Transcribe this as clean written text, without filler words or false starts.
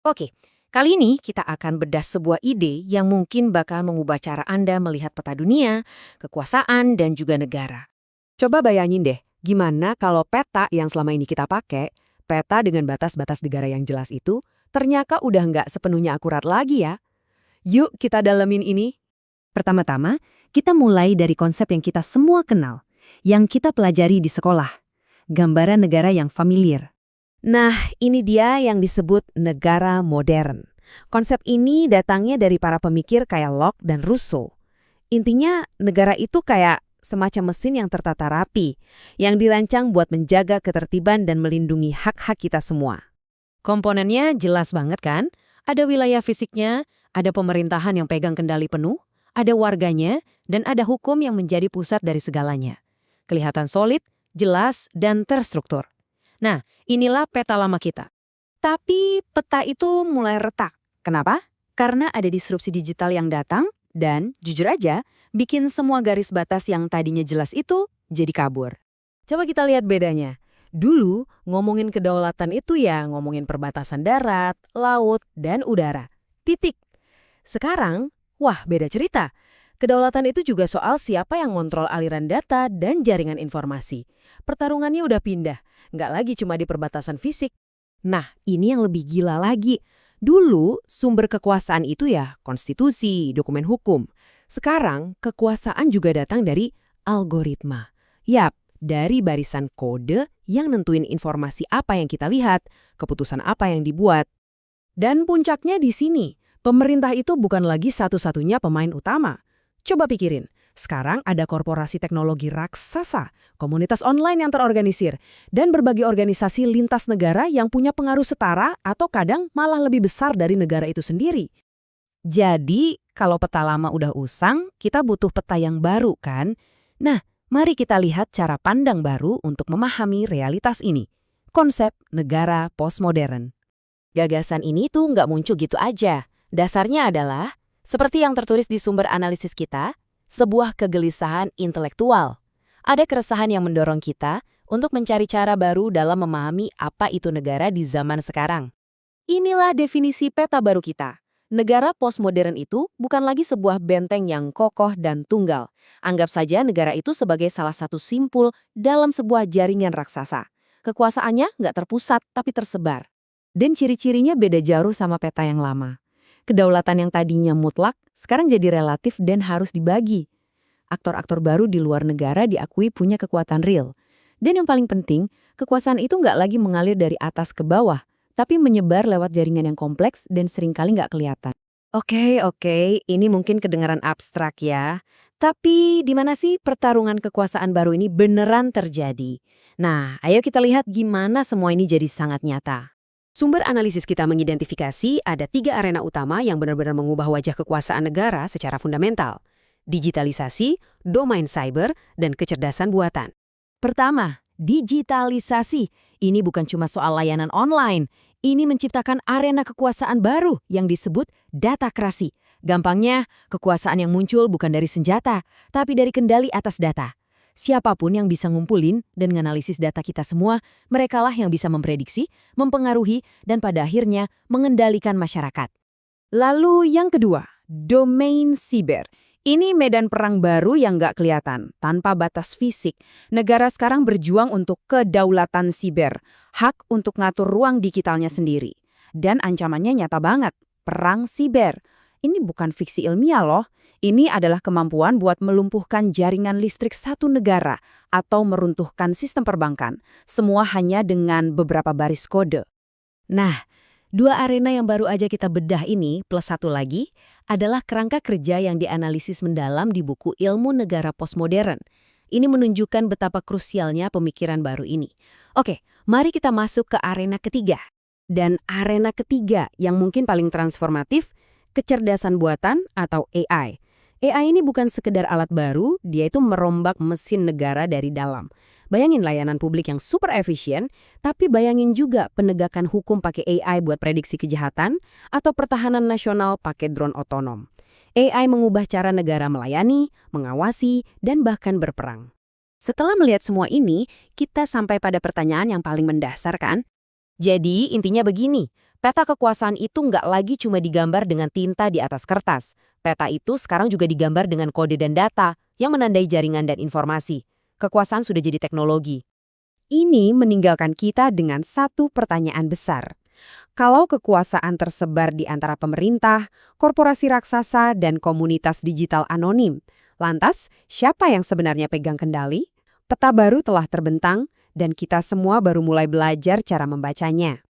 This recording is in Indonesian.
Oke, kali ini kita akan bedah sebuah ide yang mungkin bakal mengubah cara Anda melihat peta dunia, kekuasaan, dan juga negara. Coba bayangin deh, gimana kalau peta yang selama ini kita pakai, peta dengan batas-batas negara yang jelas itu, ternyata udah nggak sepenuhnya akurat lagi ya? Yuk kita dalemin ini. Pertama-tama, kita mulai dari konsep yang kita semua kenal, yang kita pelajari di sekolah. Gambaran negara yang familiar. Nah, ini dia yang disebut negara modern. Konsep ini datangnya dari para pemikir kayak Locke dan Rousseau. Intinya, negara itu kayak semacam mesin yang tertata rapi, yang dirancang buat menjaga ketertiban dan melindungi hak-hak kita semua. Komponennya jelas banget kan? Ada wilayah fisiknya, ada pemerintahan yang pegang kendali penuh, ada warganya, dan ada hukum yang menjadi pusat dari segalanya. Kelihatan solid, jelas, dan terstruktur. Nah, inilah peta lama kita. Tapi peta itu mulai retak. Kenapa? Karena ada disrupsi digital yang datang dan, jujur aja, bikin semua garis batas yang tadinya jelas itu jadi kabur. Coba kita lihat bedanya. Dulu, ngomongin kedaulatan itu ya ngomongin perbatasan darat, laut, dan udara. Titik. Sekarang, wah beda cerita. Kedaulatan itu juga soal siapa yang ngontrol aliran data dan jaringan informasi. Pertarungannya udah pindah, nggak lagi cuma di perbatasan fisik. Nah, ini yang lebih gila lagi. Dulu, sumber kekuasaan itu ya konstitusi, dokumen hukum. Sekarang, kekuasaan juga datang dari algoritma. Yap, dari barisan kode yang nentuin informasi apa yang kita lihat, keputusan apa yang dibuat. Dan puncaknya di sini, pemerintah itu bukan lagi satu-satunya pemain utama. Coba pikirin, sekarang ada korporasi teknologi raksasa, komunitas online yang terorganisir, dan berbagai organisasi lintas negara yang punya pengaruh setara atau kadang malah lebih besar dari negara itu sendiri. Jadi, kalau peta lama udah usang, kita butuh peta yang baru kan? Nah, mari kita lihat cara pandang baru untuk memahami realitas ini. Konsep negara postmodern. Gagasan ini tuh nggak muncul gitu aja. Dasarnya adalah seperti yang tertulis di sumber analisis kita, sebuah kegelisahan intelektual. Ada keresahan yang mendorong kita untuk mencari cara baru dalam memahami apa itu negara di zaman sekarang. Inilah definisi peta baru kita. Negara postmodern itu bukan lagi sebuah benteng yang kokoh dan tunggal. Anggap saja negara itu sebagai salah satu simpul dalam sebuah jaringan raksasa. Kekuasaannya nggak terpusat tapi tersebar. Dan ciri-cirinya beda jauh sama peta yang lama. Kedaulatan yang tadinya mutlak, sekarang jadi relatif dan harus dibagi. Aktor-aktor baru di luar negara diakui punya kekuatan real. Dan yang paling penting, kekuasaan itu nggak lagi mengalir dari atas ke bawah, tapi menyebar lewat jaringan yang kompleks dan seringkali nggak kelihatan. Oke, ini mungkin kedengaran abstrak ya. Tapi di mana sih pertarungan kekuasaan baru ini beneran terjadi? Nah, ayo kita lihat gimana semua ini jadi sangat nyata. Sumber analisis kita mengidentifikasi ada 3 arena utama yang benar-benar mengubah wajah kekuasaan negara secara fundamental. Digitalisasi, domain cyber, dan kecerdasan buatan. Pertama, digitalisasi. Ini bukan cuma soal layanan online. Ini menciptakan arena kekuasaan baru yang disebut datakrasi. Gampangnya, kekuasaan yang muncul bukan dari senjata, tapi dari kendali atas data. Siapapun yang bisa ngumpulin dan menganalisis data kita semua, merekalah yang bisa memprediksi, mempengaruhi, dan pada akhirnya mengendalikan masyarakat. Lalu yang kedua, domain siber. Ini medan perang baru yang nggak kelihatan, tanpa batas fisik. Negara sekarang berjuang untuk kedaulatan siber, hak untuk ngatur ruang digitalnya sendiri. Dan ancamannya nyata banget, perang siber. Ini bukan fiksi ilmiah loh. Ini adalah kemampuan buat melumpuhkan jaringan listrik satu negara atau meruntuhkan sistem perbankan. Semua hanya dengan beberapa baris kode. Nah, 2 arena yang baru aja kita bedah ini plus 1 lagi adalah kerangka kerja yang dianalisis mendalam di buku Ilmu Negara Postmodern. Ini menunjukkan betapa krusialnya pemikiran baru ini. Oke, mari kita masuk ke arena ketiga. Dan arena ketiga yang mungkin paling transformatif, kecerdasan buatan atau AI. AI ini bukan sekedar alat baru, dia itu merombak mesin negara dari dalam. Bayangin layanan publik yang super efisien, tapi bayangin juga penegakan hukum pakai AI buat prediksi kejahatan, atau pertahanan nasional pakai drone otonom. AI mengubah cara negara melayani, mengawasi, dan bahkan berperang. Setelah melihat semua ini, kita sampai pada pertanyaan yang paling mendasar kan? Jadi intinya begini, Peta kekuasaan itu nggak lagi cuma digambar dengan tinta di atas kertas. Peta itu sekarang juga digambar dengan kode dan data yang menandai jaringan dan informasi. Kekuasaan sudah jadi teknologi. Ini meninggalkan kita dengan satu pertanyaan besar. Kalau kekuasaan tersebar di antara pemerintah, korporasi raksasa, dan komunitas digital anonim, lantas siapa yang sebenarnya pegang kendali? Peta baru telah terbentang, dan kita semua baru mulai belajar cara membacanya.